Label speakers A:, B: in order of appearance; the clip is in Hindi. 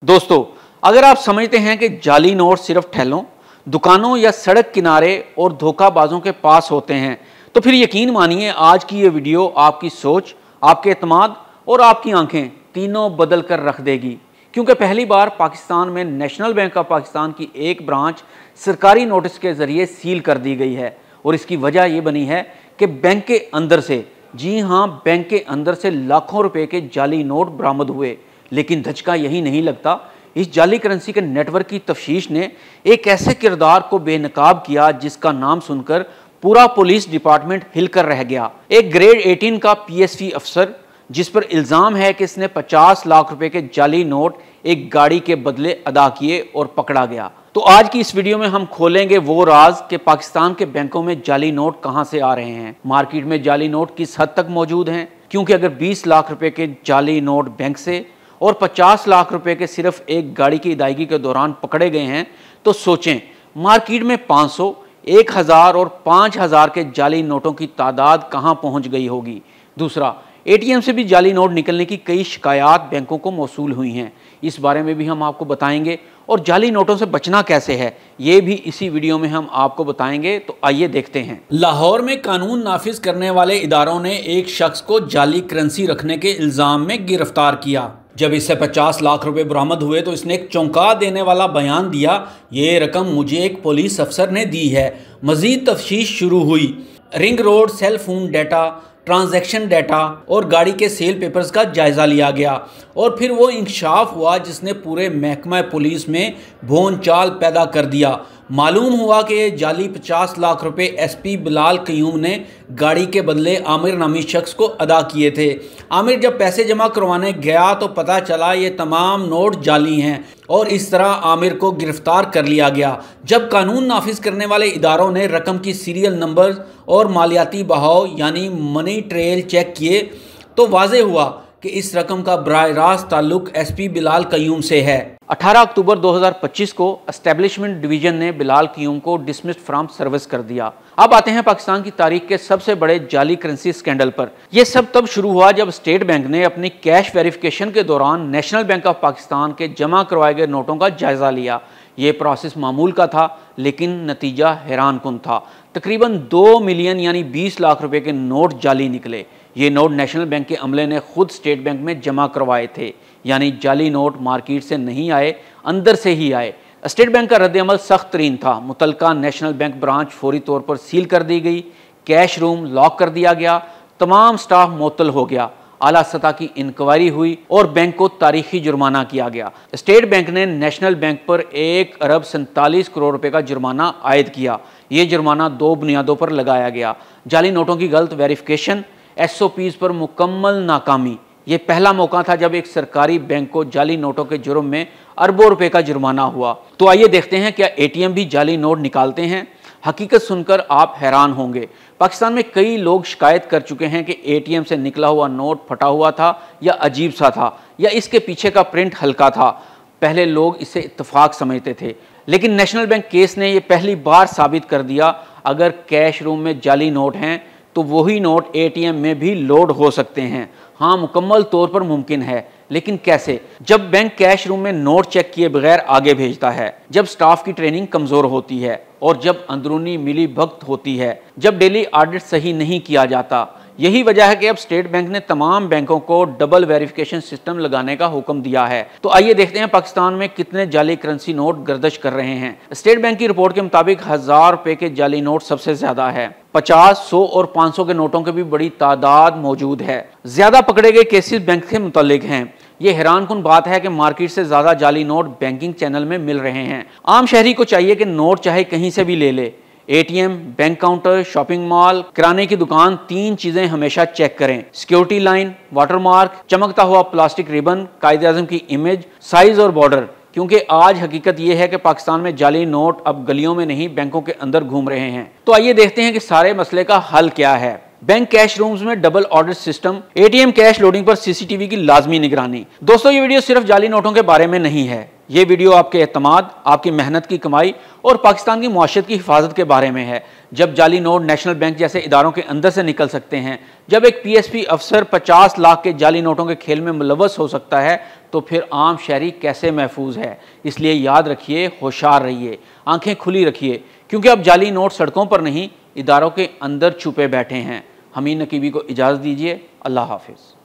A: दोस्तों, अगर आप समझते हैं कि जाली नोट सिर्फ ठेलों, दुकानों या सड़क किनारे और धोखाबाजों के पास होते हैं, तो फिर यकीन मानिए आज की ये वीडियो आपकी सोच, आपके एतमाद और आपकी आंखें तीनों बदल कर रख देगी। क्योंकि पहली बार पाकिस्तान में नेशनल बैंक ऑफ पाकिस्तान की एक ब्रांच सरकारी नोटिस के जरिए सील कर दी गई है। और इसकी वजह ये बनी है कि बैंक के अंदर से, जी हाँ, बैंक के अंदर से लाखों रुपए के जाली नोट बरामद हुए। लेकिन धचका यही नहीं लगता, इस जाली करेंसी के नेटवर्क की तफ्तीश ने एक ऐसे किरदार को बेनकाब किया जिसका नाम सुनकर पूरा पुलिस डिपार्टमेंट हिलकर रह गया। एक ग्रेड 18 का PSV अफसर, जिस पर इल्जाम है कि इसने 50 लाख रुपए के जाली नोट एक गाड़ी के बदले अदा किए और पकड़ा गया। तो आज की इस वीडियो में हम खोलेंगे वो राज कि पाकिस्तान के बैंकों में जाली नोट कहां से आ रहे हैं, मार्केट में जाली नोट किस हद तक मौजूद हैं। क्योंकि अगर 20 लाख रुपए के जाली नोट बैंक से और 50 लाख रुपए के सिर्फ एक गाड़ी की अदायगी के दौरान पकड़े गए हैं, तो सोचें मार्केट में 500, 1000 और 5000 के जाली नोटों की तादाद कहां पहुंच गई होगी। दूसरा, ATM से भी जाली नोट निकलने की कई शिकायत बैंकों को मौसूल हुई हैं, इस बारे में भी हम आपको बताएंगे। और जाली नोटों से बचना कैसे है, ये भी इसी वीडियो में हम आपको बताएंगे। तो आइए देखते हैं। लाहौर में कानून नाफिज करने वाले इदारों ने एक शख्स को जाली करेंसी रखने के इल्जाम में गिरफ्तार किया। जब इससे 50 लाख रुपए बरामद हुए तो इसने एक चौंका देने वाला बयान दिया, ये रकम मुझे एक पुलिस अफसर ने दी है। मजीद तफ्तीश शुरू हुई। Ring road cell phone data, transaction data और गाड़ी के सेल पेपर्स का जायज़ा लिया गया और फिर वो इंकशाफ हुआ जिसने पूरे महकमा पुलिस में भोंचाल पैदा कर दिया। मालूम हुआ कि ये जाली 50 लाख रुपए SP बिलाल कयूम ने गाड़ी के बदले आमिर नामी शख्स को अदा किए थे। आमिर जब पैसे जमा करवाने गया तो पता चला ये तमाम नोट जाली हैं और इस तरह आमिर को गिरफ्तार कर लिया गया। जब कानून नाफिज करने वाले इदारों ने रकम की सीरियल नंबर और मालियाती बहाव यानी मनी ट्रेल चेक किए तो वाज़े हुआ कि इस रकम का बराह रास्त ताल्लुक SP बिलाल कयूम से है। 18 अक्टूबर 2025 को एस्टेब्लिशमेंट डिवीजन ने बिलाल कयूम को डिसमिस्ड फ्रॉम सर्विस कर दिया। अब आते हैं पाकिस्तान की तारीख के सबसे बड़े जाली करेंसी स्कैंडल पर। यह सब तब शुरू हुआ जब स्टेट बैंक ने अपनी कैश वेरिफिकेशन के दौरान नेशनल बैंक ऑफ पाकिस्तान के जमा करवाए गए नोटों का जायजा लिया। ये प्रोसेस मामूल का था, लेकिन नतीजा हैरानकुन था। तकरीबन 2 मिलियन यानी 20 लाख रुपए के नोट जाली निकले। ये नोट नेशनल बैंक के अमले ने खुद स्टेट बैंक में जमा करवाए थे, यानी जाली नोट मार्केट से नहीं आए, अंदर से ही आए। स्टेट बैंक का रद्द-ए-अमल सख्त तरीन था। मुतलका नेशनल बैंक ब्रांच फौरी तौर पर सील कर दी गई, कैश रूम लॉक कर दिया गया, तमाम स्टाफ मुअत्तल हो गया, आला सतह की इंक्वायरी हुई और बैंक को तारीखी जुर्माना किया गया। स्टेट बैंक ने नेशनल बैंक पर 1 अरब 47 करोड़ रुपए का जुर्माना आयद किया। ये जुर्माना 2 बुनियादों पर लगाया गया। जाली नोटों की गलत वेरिफिकेशन, SOPs पर मुकम्मल नाकामी। ये पहला मौका था जब एक सरकारी बैंक को जाली नोटों के जुर्म में अरबों रुपए का जुर्माना हुआ। तो आइए देखते हैं क्या ATM भी जाली नोट निकालते हैं। हकीकत सुनकर आप हैरान होंगे। पाकिस्तान में कई लोग शिकायत कर चुके हैं कि ATM से निकला हुआ नोट फटा हुआ था या अजीब सा था या इसके पीछे का प्रिंट हल्का था। पहले लोग इसे इत्तफाक समझते थे, लेकिन नेशनल बैंक केस ने यह पहली बार साबित कर दिया, अगर कैश रूम में जाली नोट हैं तो वही नोट ATM में भी लोड हो सकते हैं। हाँ, मुकम्मल तौर पर मुमकिन है, लेकिन कैसे? जब बैंक कैश रूम में नोट चेक किए बगैर आगे भेजता है, जब स्टाफ की ट्रेनिंग कमज़ोर होती है और जब अंदरूनी मिली भगत होती है, जब डेली ऑडिट सही नहीं किया जाता। यही वजह है कि अब स्टेट बैंक ने तमाम बैंकों को डबल वेरिफिकेशन सिस्टम लगाने का हुक्म दिया है। तो आइए देखते हैं पाकिस्तान में कितने जाली करेंसी नोट गर्दिश कर रहे हैं। स्टेट बैंक की रिपोर्ट के मुताबिक 1000 रुपए के जाली नोट सबसे ज्यादा है। 50, 100 और 500 के नोटों की भी बड़ी तादाद मौजूद है। ज्यादा पकड़े गए केसेस बैंक से मुतल्लिक हैं। ये हैरानकुन बात है कि मार्केट से ज्यादा जाली नोट बैंकिंग चैनल में मिल रहे हैं। आम शहरी को चाहिए कि नोट चाहे कहीं से भी ले ले, ATM, bank counter, shopping mall, किराने की दुकान, 3 चीजें हमेशा चेक करें। सिक्योरिटी लाइन, वाटरमार्क, चमकता हुआ प्लास्टिक रिबन, कायदे-आज़म की इमेज, साइज और बॉर्डर। क्योंकि आज हकीकत यह है कि पाकिस्तान में जाली नोट अब गलियों में नहीं, बैंकों के अंदर घूम रहे हैं। तो आइए देखते हैं कि सारे मसले का हल क्या है। बैंक कैश रूम्स में double audit system, ATM cash loading पर CCTV की लाजमी निगरानी। दोस्तों, ये वीडियो सिर्फ जाली नोटों के बारे में नहीं है, ये वीडियो आपके एतमाद, आपकी मेहनत की कमाई और पाकिस्तान की मुआशरत की हिफाजत के बारे में है। जब जाली नोट नेशनल बैंक जैसे इदारों के अंदर से निकल सकते हैं, जब एक PSP अफसर 50 लाख के जाली नोटों के खेल में मुलव्वस हो सकता है, तो फिर आम शहरी कैसे महफूज है। इसलिए याद रखिए, होशियार रहिए, आंखें खुली रखिए, क्योंकि अब जाली नोट सड़कों पर नहीं, इदारों के अंदर छुपे बैठे हैं। हमीद नकीबी को इजाज़त दीजिए। अल्लाह हाफिज़।